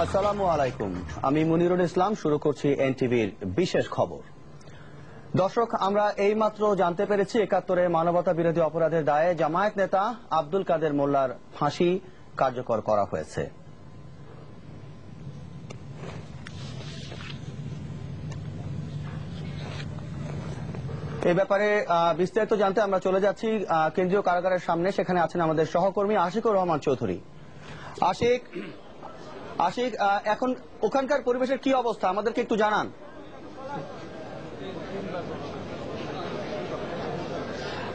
আসসালামু আলাইকুম, আমি মুনিরুল ইসলাম। শুরু করছি এনটিভির বিশেষ খবর। দর্শক, আমরা এইমাত্র জানতে পেরেছি ৭১-এ মানবতা বিরোধী অপরাধের দায়ে জামায়াত নেতা আব্দুল কাদের মোল্লার ফাঁসি কার্যকর করা হয়েছে। এই ব্যাপারে বিস্তারিত জানতে আমরা চলে যাচ্ছি কেন্দ্রীয় কারাগারের সামনে। সেখানে আছেন আমাদের সহকর্মী আশিকুর রহমান চৌধুরী। আশিক, এখন ওখানকার পরিবেশের কি অবস্থা আমাদেরকে একটু জানান।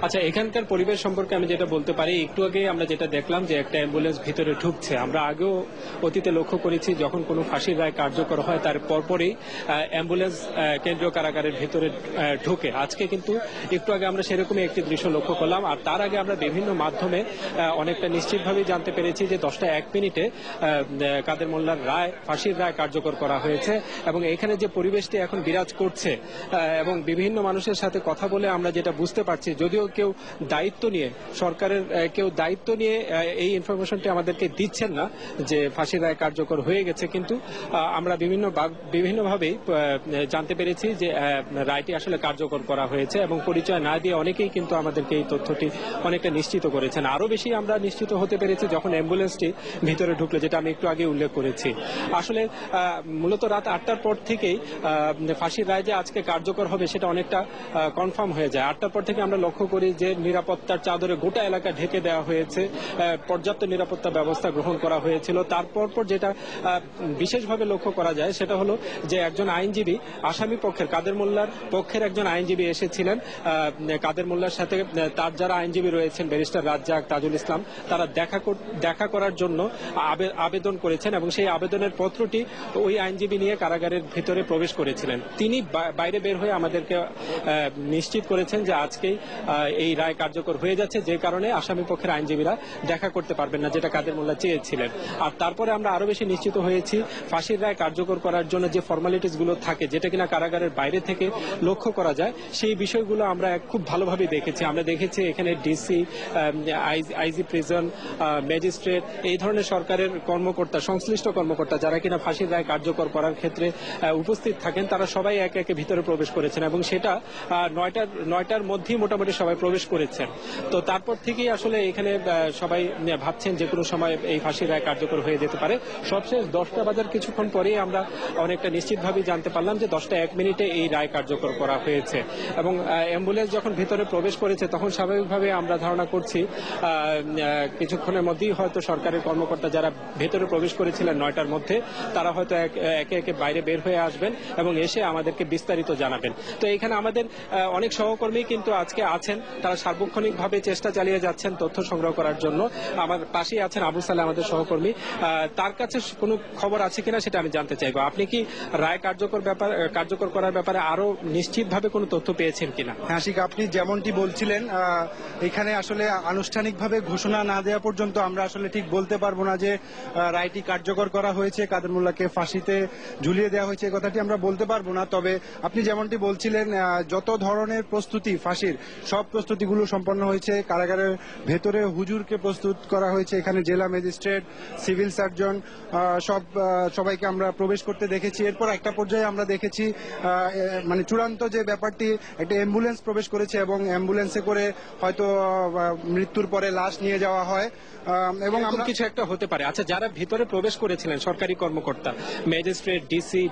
আচ্ছা, এখানকার পরিবেশ সম্পর্কে আমি যেটা বলতে পারি, একটু আগে আমরা যেটা দেখলাম যে একটা অ্যাম্বুলেন্স ভিতরে ঢুকছে। আমরা আগেও অতীতে লক্ষ্য করেছি যখন কোনো ফাঁসির রায় কার্যকর হয় তার পরপরই অ্যাম্বুলেন্স কেন্দ্রীয় কারাগারের ভিতরে ঢুকে। আজকে কিন্তু একটু আগে আমরা সেরকমই একটি দৃশ্য লক্ষ্য করলাম। আর তার আগে আমরা বিভিন্ন মাধ্যমে অনেকটা নিশ্চিতভাবেই জানতে পেরেছি যে ১০টা ১ মিনিটে কাদের মোল্লার ফাঁসির রায় কার্যকর করা হয়েছে। এবং এখানে যে পরিবেশটি এখন বিরাজ করছে এবং বিভিন্ন মানুষের সাথে কথা বলে আমরা যেটা বুঝতে পারছি, যদিও কেউ দায়িত্ব নিয়ে সরকারের কেউ দায়িত্ব নিয়ে এই ইনফরমেশনটি আমাদেরকে দিচ্ছেন না যে ফাঁসির রায় কার্যকর হয়ে গেছে, কিন্তু আমরা বিভিন্নভাবেই জানতে পেরেছি যে রায়টি আসলে কার্যকর করা হয়েছে এবং পরিচয় না দিয়ে অনেকেই কিন্তু আমাদেরকে এই তথ্যটি অনেকটা নিশ্চিত করেছেন। আরো বেশি আমরা নিশ্চিত হতে পেরেছি যখন অ্যাম্বুলেন্সটি ভিতরে ঢুকলো, যেটা আমি একটু আগে উল্লেখ করেছি। আসলে মূলত রাত ৮টার পর থেকেই ফাঁসির রায় যে আজকে কার্যকর হবে সেটা অনেকটা কনফার্ম হয়ে যায়। ৮টার পর থেকে আমরা লক্ষ্য করি যে নিরাপত্তার চাদরে গোটা এলাকা ঢেকে দেওয়া হয়েছে, পর্যাপ্ত নিরাপত্তা ব্যবস্থা গ্রহণ করা হয়েছিল। তারপর যেটা বিশেষভাবে লক্ষ্য করা যায় সেটা হলো যে একজন আইনজীবী, আসামি পক্ষের কাদের মোল্লার পক্ষের একজন আইনজীবী এসেছিলেন। কাদের মোল্লার সাথে তার যারা আইনজীবী রয়েছেন, ব্যারিস্টার রাজ্জাক, তাজুল ইসলাম, তারা দেখা করার জন্য আবেদন করেছেন এবং সেই আবেদনের পত্রটি ওই আইনজীবী নিয়ে কারাগারের ভিতরে প্রবেশ করেছিলেন। তিনি বাইরে বের হয়ে আমাদেরকে নিশ্চিত করেছেন যে আজকেই এই রায় কার্যকর হয়ে যাচ্ছে, যে কারণে আসামি পক্ষের আইনজীবীরা দেখা করতে পারবেন না, যেটা কাদের মোল্লা চেয়েছিলেন। আর তারপরে আমরা আরো বেশি নিশ্চিত হয়েছি ফাঁসির রায় কার্যকর করার জন্য যে ফর্মালিটিস গুলো থাকে, যেটা কিনা কারাগারের বাইরে থেকে লক্ষ্য করা যায়, সেই বিষয়গুলো আমরা খুব ভালোভাবে দেখেছি। আমরা দেখেছি এখানে ডিসি, আইজি প্রিজন, ম্যাজিস্ট্রেট, এই ধরনের সরকারের কর্মকর্তা, সংশ্লিষ্ট কর্মকর্তা যারা কিনা ফাঁসির রায় কার্যকর করার ক্ষেত্রে উপস্থিত থাকেন, তারা সবাই একে একে ভিতরে প্রবেশ করেছেন এবং সেটা ৯টার মধ্যেই মোটামুটি সবাই প্রবেশ করেছেন। তো তারপর থেকেই আসলে এখানে সবাই ভাবছেন যে কোনো সময় এই ফাঁসির রায় কার্যকর হয়ে যেতে পারে। সবশেষ ১০টা বাজার কিছুক্ষণ পরেই আমরা অনেকটা নিশ্চিতভাবে জানতে পারলাম যে ১০টা ১ মিনিটে এই রায় কার্যকর করা হয়েছে। এবং অ্যাম্বুলেন্স যখন ভিতরে প্রবেশ করেছে তখন স্বাভাবিকভাবে আমরা ধারণা করছি কিছুক্ষণের মধ্যেই হয়তো সরকারের কর্মকর্তা যারা ভেতরে প্রবেশ করেছিলেন ৯টার মধ্যে, তারা হয়তো একে একে বাইরে বের হয়ে আসবেন এবং এসে আমাদেরকে বিস্তারিত জানাবেন। তো এখানে আমাদের অনেক সহকর্মী কিন্তু আজকে আছেন, তারা সার্বক্ষণিকভাবে চেষ্টা চালিয়ে যাচ্ছেন তথ্য সংগ্রহ করার জন্য। আমার পাশেই আছেন আবু সালে, আমাদের সহকর্মী। তার কাছে কোনো খবর আছে কিনা সেটা আমি জানতে চাইবো। আপনি কি রায় কার্যকর করার ব্যাপারে আরো নিশ্চিতভাবে কোনো তথ্য পেয়েছেন কিনা? হ্যাঁ আশিক, আপনি যেমনটি বলছিলেন, এখানে আসলে আনুষ্ঠানিকভাবে ঘোষণা না দেওয়া পর্যন্ত আমরা আসলে ঠিক বলতে পারবো না যে রায়টি কার্যকর করা হয়েছে, কাদের মোল্লাকে ফাঁসিতে ঝুলিয়ে দেওয়া হয়েছে, কথাটি আমরা বলতে পারবো না। তবে আপনি যেমনটি বলছিলেন, যত ধরনের প্রস্তুতি ফাঁসির, সব প্রস্তুতিগুলো সম্পন্ন হয়েছে। কারাগারের ভেতরে হুজুরকে প্রস্তুত করা হয়েছে, এখানে জেলা ম্যাজিস্ট্রেট, সিভিল সার্জন, সবাইকে আমরা প্রবেশ করতে দেখেছি। এরপর একটা পর্যায়ে আমরা দেখেছি মানে চূড়ান্ত যে ব্যাপারটি, একটা অ্যাম্বুলেন্স প্রবেশ করেছে এবং অ্যাম্বুলেন্সে করে হয়তো মৃত্যুর পরে লাশ নিয়ে যাওয়া হয় এবং আমরা কিছু একটা হতে পারে। আচ্ছা, যারা ভিতরে প্রবেশ করেছিলেন সরকারি কর্মকর্তা, ম্যাজিস্ট্রেট, ডিসি,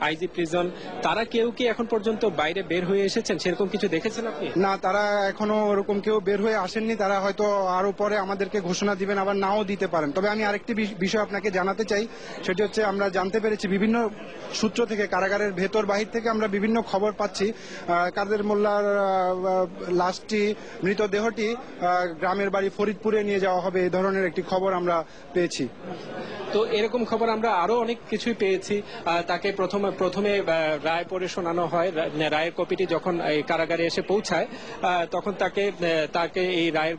আইজি প্রিজন, তারা কেউ কি এখন পর্যন্ত বাইরে বের হয়ে এসেছেন? সেরকম কিছু দেখেছেন আপনি? না, তারা এখনো ওরকম কেউ বের হয়ে আসেননি। তারা হয়তো আরো পরে আমাদেরকে ঘোষণা দিবেন, আবার নাও দিতে পারেন। তবে আমি আরেকটি বিষয় আপনাকে জানাতে চাই, সেটি হচ্ছে আমরা জানতে পেরেছি বিভিন্ন সূত্র থেকে, কারাগারের ভেতর বাহির থেকে আমরা বিভিন্ন খবর পাচ্ছি, কাদের মোল্লার লাশটি, মৃতদেহটি গ্রামের বাড়ি ফরিদপুরে নিয়ে যাওয়া হবে, এই ধরনের একটি খবর আমরা পেয়েছি। তো এরকম খবর আমরা আরো অনেক কিছুই পেয়েছি। তাকে প্রথমে রায় পড়ে শোনানো হয়। রায়ের কপিটি যখন কারাগারে এসে পৌঁছায় তখন তাকে এই রায়ের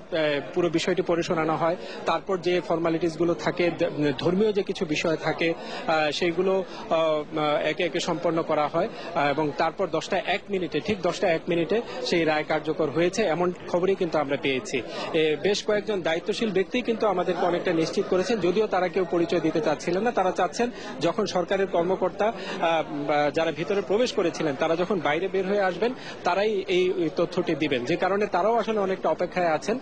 পুরো বিষয়টি পড়ে শোনানো হয়। তারপর যে ফর্মালিটিস গুলো থাকে, ধর্মীয় যে কিছু বিষয় থাকে, সেইগুলো একে একে সম্পন্ন করা হয় এবং তারপর 10টা 1 মিনিটে, ঠিক 10টা 1 মিনিটে সেই রায় কার্যকর হয়েছে, এমন খবরই কিন্তু আমরা পেয়েছি। বেশ কয়েকজন দায়িত্বশীল ব্যক্তি কিন্তু আমাদেরকে অনেকটা নিশ্চিত করেছেন, যদিও তারা কেউ পরিচয় দিতে চাচ্ছিলেন না। তারা চাচ্ছেন যখন সরকারের কর্মকর্তা যারা ভিতরে প্রবেশ করেছিলেন তারা যখন বাইরে বের হয়ে আসবেন তারাই এই তথ্যটি দিবেন, যে কারণে তারাও আসলে অনেকটা অপেক্ষায় আছেন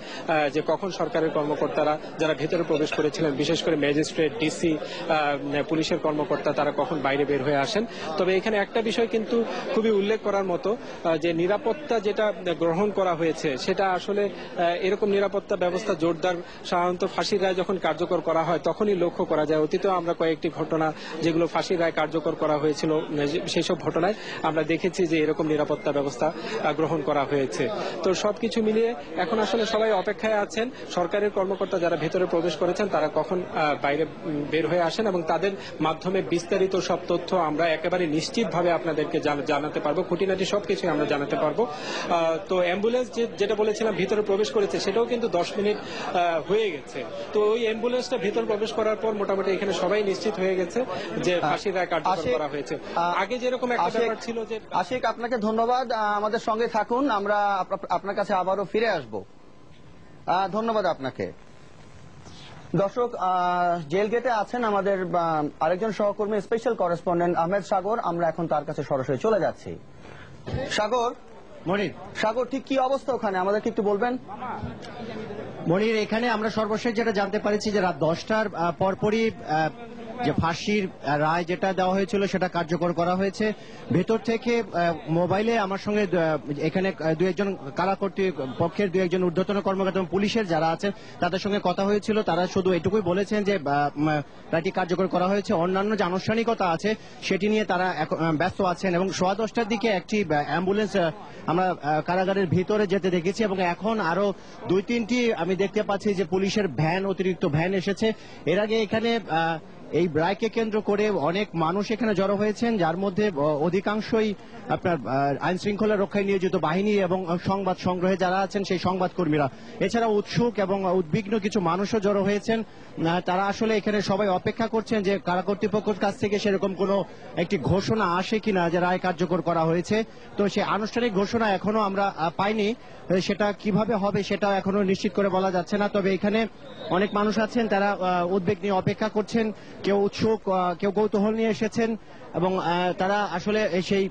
যে কখন সরকারের কর্মকর্তারা যারা ভিতরে প্রবেশ করেছিলেন, বিশেষ করে ম্যাজিস্ট্রেট, ডিসি, পুলিশের কর্মকর্তা, তারা কখন বাইরে বের হয়ে আসেন। তবে এখানে একটা বিষয় কিন্তু খুবই উল্লেখ করার মতো, যে নিরাপত্তা যেটা গ্রহণ করা হয়েছে সেটা আসলে এরকম নিরাপত্তা ব্যবস্থা জোরদার সাধারণত ফাঁসির রায় যখন কার্যকর করা হয় তখনই লক্ষ্য করা যায়। অতীতেও আমরা কয়েকটি ঘটনা যেগুলো ফাঁসির রায় কার্যকর করা হয়েছিল সেই সব ঘটনায় আমরা দেখেছি যে এরকম নিরাপত্তা ব্যবস্থা গ্রহণ করা হয়েছে। তো সবকিছু মিলিয়ে এখন আসলে সবাই অপেক্ষায় আছেন সরকারের কর্মকর্তা যারা ভেতরে প্রবেশ করেছেন তারা কখন বাইরে বের হয়ে আসেন এবং তাদের মাধ্যমে বিস্তারিত সব তথ্য আমরা একেবারে নিশ্চিতভাবে আপনাদেরকে জানাতে পারবো, খুঁটিনাটি সবকিছু আমরা জানাতে পারবো। তো অ্যাম্বুলেন্স যেটা বলেছিলাম ভিতরে প্রবেশ করেছে সেটাও কিন্তু 10 মিনিট হয়ে গেছে। তো ওই অ্যাম্বুলেন্সটা ভিতরে প্রবেশ করার পর মোটামুটি এখানে সবাই নিশ্চিত হয়ে গেছে যে ফাঁসির রায় কার্যকর করা হয়েছে। আগে যেরকম একটা ব্যাপার ছিল যে আশিক, আপনাকে ধন্যবাদ, আমাদের সঙ্গে থাকুন, আমরা আপনার কাছে আবারও ফিরে আসব। ধন্যবাদ আপনাকে। দর্শক, জেল গেটে আছেন আমাদের আরেকজন সহকর্মী স্পেশাল করেসপন্ডেন্ট আহমেদ সাগর, আমরা এখন তার কাছে সরাসরি চলে যাচ্ছি। সাগর, মনির, সাগর ঠিক কি অবস্থা ওখানে আমাদেরকে একটু বলবেন? মনির, এখানে আমরা সর্বশেষ যেটা জানতে পারছি যে রাত 10টার পরপরই যে ফাঁসির রায় যেটা দেওয়া হয়েছিল সেটা কার্যকর করা হয়েছে। ভেতর থেকে মোবাইলে আমার সঙ্গে এখানে দু একজন কারা কর্তৃপক্ষের দু একজন ঊর্ধ্বতন কর্মকর্তা এবং পুলিশের যারা আছেন তাদের সঙ্গে কথা হয়েছিল। তারা শুধু এটুকুই বলেছেন যে রায়টি কার্যকর করা হয়েছে, অন্যান্য যে আনুষ্ঠানিকতা আছে সেটি নিয়ে তারা ব্যস্ত আছেন। এবং 10:15টার দিকে একটি অ্যাম্বুলেন্স আমরা কারাগারের ভিতরে যেতে দেখেছি এবং এখন আরো 2-3টি আমি দেখতে পাচ্ছি যে পুলিশের ভ্যান, অতিরিক্ত ভ্যান এসেছে। এর আগে এখানে এই রায়কে কেন্দ্র করে অনেক মানুষ এখানে জড়ো হয়েছেন, যার মধ্যে অধিকাংশই আপনার আইন শৃঙ্খলা রক্ষায় নিয়োজিত বাহিনী এবং সংবাদ সংগ্রহে যারা আছেন সেই সংবাদকর্মীরা। এছাড়া উৎসুক এবং উদ্বিগ্ন কিছু মানুষও জড়ো হয়েছেন। তারা আসলে এখানে সবাই অপেক্ষা করছেন যে কারা কর্তৃপক্ষের কাছ থেকে সেরকম কোনো একটি ঘোষণা আসে কিনা যে রায় কার্যকর করা হয়েছে। তো সেই আনুষ্ঠানিক ঘোষণা এখনো আমরা পাইনি, সেটা কিভাবে হবে সেটা এখনো নিশ্চিত করে বলা যাচ্ছে না। তবে এখানে অনেক মানুষ আছেন, তারা উদ্বেগ নিয়ে অপেক্ষা করছেন, কেউ উৎসুক, কেউ কৌতূহল নিয়ে এসেছেন এবং তারা আসলে সেই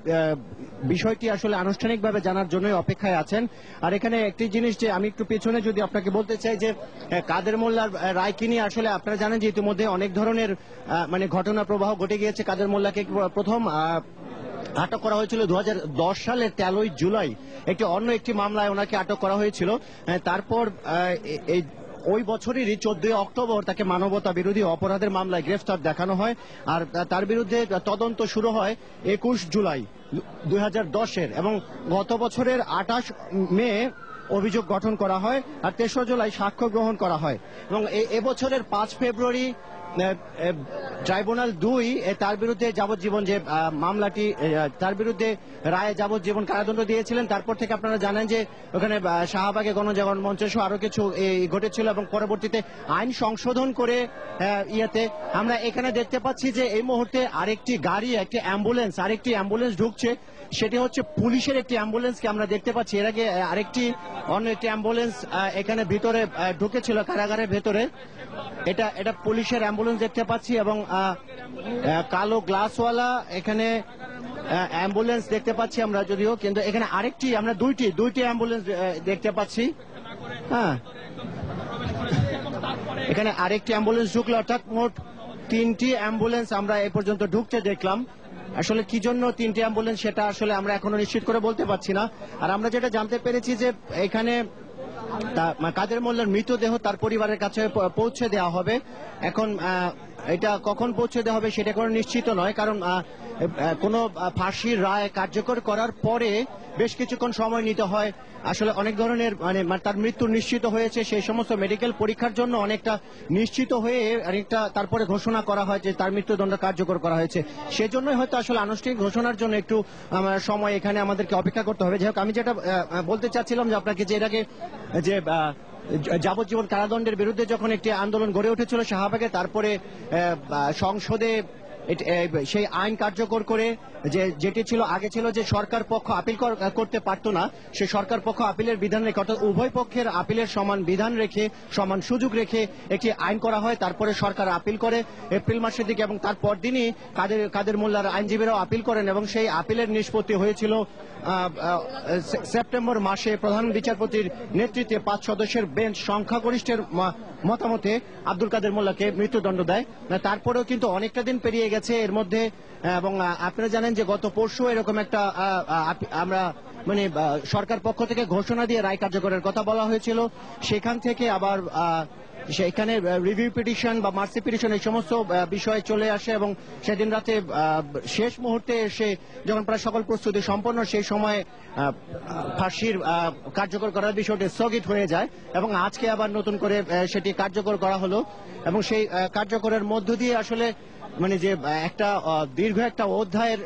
বিষয়টি আসলে আনুষ্ঠানিকভাবে জানার জন্যই অপেক্ষায় আছেন। আর এখানে একটি জিনিস যে আমি একটু পেছনে যদি আপনাকে বলতে চাই যে কাদের মোল্লার রায়কে নিয়ে আসলে আপনারা জানেন যে ইতিমধ্যে অনেক ধরনের মানে ঘটনা প্রবাহ ঘটে গিয়েছে। কাদের মোল্লাকে প্রথম আটক করা হয়েছিল 2010 সালের 13ই জুলাই অন্য একটি মামলায় ওনাকে আটক করা হয়েছিল। তারপর এই ওই বছরেরই 14 অক্টোবর তাকে মানবতা বিরোধী অপরাধের মামলায় গ্রেফতার দেখানো হয় আর তার বিরুদ্ধে তদন্ত শুরু হয় 21 জুলাই 2010-এর এবং গত বছরের 28 মে অভিযোগ গঠন করা হয় আর 3রা জুলাই সাক্ষ্য গ্রহণ করা হয় এবং এবছরের 5 ফেব্রুয়ারি ট্রাইব্যুনাল 2 তার বিরুদ্ধে যাবজ্জীবন যে মামলাটি তার বিরুদ্ধে রায়ে যাবজ্জীবন কারাদণ্ড দিয়েছিলেন। তারপর থেকে আপনারা জানেন যে ওখানে শাহবাগে গণজাগরণ মঞ্চ সহ আরো কিছু ঘটেছিল এবং পরবর্তীতে আইন সংশোধন করে আমরা এখানে দেখতে পাচ্ছি যে এই মুহূর্তে আরেকটি গাড়ি, একটি অ্যাম্বুলেন্স ঢুকছে। সেটি হচ্ছে পুলিশের একটি অ্যাম্বুলেন্সকে আমরা দেখতে পাচ্ছি। এর আগে অন্য একটি অ্যাম্বুলেন্স এখানে ভিতরে ঢুকেছিল কারাগারের ভেতরে। এটা পুলিশের অ্যাম্বুলেন্স দেখতে পাচ্ছি এবং কালো গ্লাসওয়ালা এখানে অ্যাম্বুলেন্স দেখতে পাচ্ছি আমরা, যদিও কিন্তু এখানে আরেকটি আমরা দুইটি অ্যাম্বুলেন্স দেখতে পাচ্ছি। হ্যাঁ, এখানে আরেকটি অ্যাম্বুলেন্স ঢুকলো, অর্থাৎ মোট 3টি অ্যাম্বুলেন্স আমরা এ পর্যন্ত ঢুকতে দেখলাম। আসলে কি জন্য 3টি অ্যাম্বুলেন্স সেটা আসলে আমরা এখনো নিশ্চিত করে বলতে পারছি না। আর আমরা যেটা জানতে পেরেছি যে এখানে কাদের মোল্লার মৃতদেহ তার পরিবারের কাছে পৌঁছে দেওয়া হবে। এখন এটা কখন পৌঁছে দেওয়া হবে সেটা কোনো নিশ্চিত নয়, কারণ কোনো ফাঁসির রায় কার্যকর করার পরে বেশ কিছুক্ষণ সময় নিতে হয়। আসলে অনেক ধরনের মানে তার মৃত্যু নিশ্চিত হয়েছে সেই সমস্ত মেডিকেল পরীক্ষার জন্য অনেকটা নিশ্চিত হয়ে অনেকটা তারপরে ঘোষণা করা হয় যে তার মৃত্যুদণ্ড কার্যকর করা হয়েছে। সেজন্যই হয়তো আসলে আনুষ্ঠানিক ঘোষণার জন্য একটু সময় এখানে আমাদেরকে অপেক্ষা করতে হবে। যাই হোক, আমি যেটা বলতে চাচ্ছিলাম যে আপনাকে যে এর আগে যে যাবজ্জীবন কারাদণ্ডের বিরুদ্ধে যখন একটি আন্দোলন গড়ে উঠেছিল শাহবাগে, তারপরে সংসদে সেই আইন কার্যকর করে যেটি ছিল আগে ছিল যে সরকার পক্ষ আপিল করতে পারত না, সে সরকার পক্ষ আপিলের বিধান রেখে অর্থাৎ উভয় পক্ষের আপিলের সমান বিধান রেখে সমান সুযোগ রেখে একটি আইন করা হয়। তারপরে সরকার আপিল করে এপ্রিল মাসের দিকে এবং তারপর দিনই কাদের মোল্লার আইনজীবীরাও আপিল করেন এবং সেই আপিলের নিষ্পত্তি হয়েছিল সেপ্টেম্বর মাসে প্রধান বিচারপতির নেতৃত্বে 5 সদস্যের বেঞ্চ সংখ্যাগরিষ্ঠের মতামতে আব্দুল কাদের মোল্লাকে মৃত্যুদণ্ড দেয়। তারপরেও কিন্তু অনেকটা দিন পেরিয়ে গেছে এর মধ্যে, এবং আপনারা জানেন যে গত পরশু এরকম একটা আমরা মানে সরকার পক্ষ থেকে ঘোষণা দিয়ে রায় কার্যকরের কথা বলা হয়েছিল। সেখান থেকে আবার সেখানে রিভিউ পিটিশন বা মার্সি পিটিশন এই সমস্ত বিষয় চলে আসে এবং সেদিন রাতে শেষ মুহূর্তে এসে যখন প্রায় সকল প্রস্তুতি সম্পন্ন সেই সময় ফাঁসির কার্যকর করার বিষয়টি স্থগিত হয়ে যায় এবং আজকে আবার নতুন করে সেটি কার্যকর করা হলো এবং সেই কার্যকরের মধ্য দিয়ে আসলে মানে যে একটা দীর্ঘ একটা অধ্যায়ের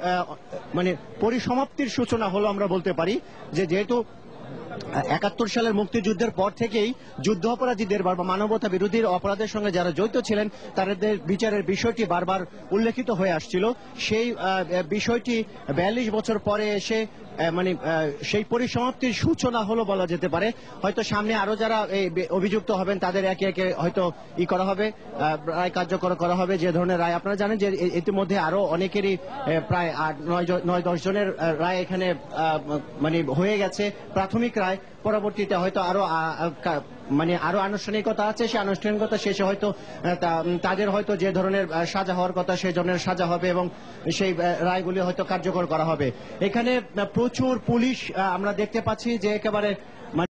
মানে পরিসমাপ্তির সূচনা হলো আমরা বলতে পারি। যেহেতু 71 সালের মুক্তিযুদ্ধের পর থেকেই যুদ্ধ অপরাধীদের বা মানবতা বিরোধী অপরাধের সঙ্গে যারা জড়িত ছিলেন তাদের বিচারের বিষয়টি বারবার উল্লেখিত হয়ে আসছিল। সেই বিষয়টি 42 বছর পরে এসে মানে সেই পরিসমাপ্তির সূচনা হলো বলা যেতে পারে। হয়তো সামনে আরো যারা অভিযুক্ত হবেন তাদের একে একে হয়তো করা হবে, রায় কার্যকর করা হবে যে ধরনের রায়। আপনারা জানেন যে ইতিমধ্যে আরো অনেকেরই প্রায় 9-10 জনের রায় এখানে মানে হয়ে গেছে প্রাথমিক রায়। পরবর্তীতে হয়তো আরো মানে আরো আনুষ্ঠানিকতা আছে, সেই আনুষ্ঠানিকতা শেষে হয়তো তাদের হয়তো যে ধরনের সাজা হওয়ার কথা সেই ধরনের সাজা হবে এবং সেই রায়গুলি হয়তো কার্যকর করা হবে। এখানে প্রচুর পুলিশ আমরা দেখতে পাচ্ছি যে একেবারে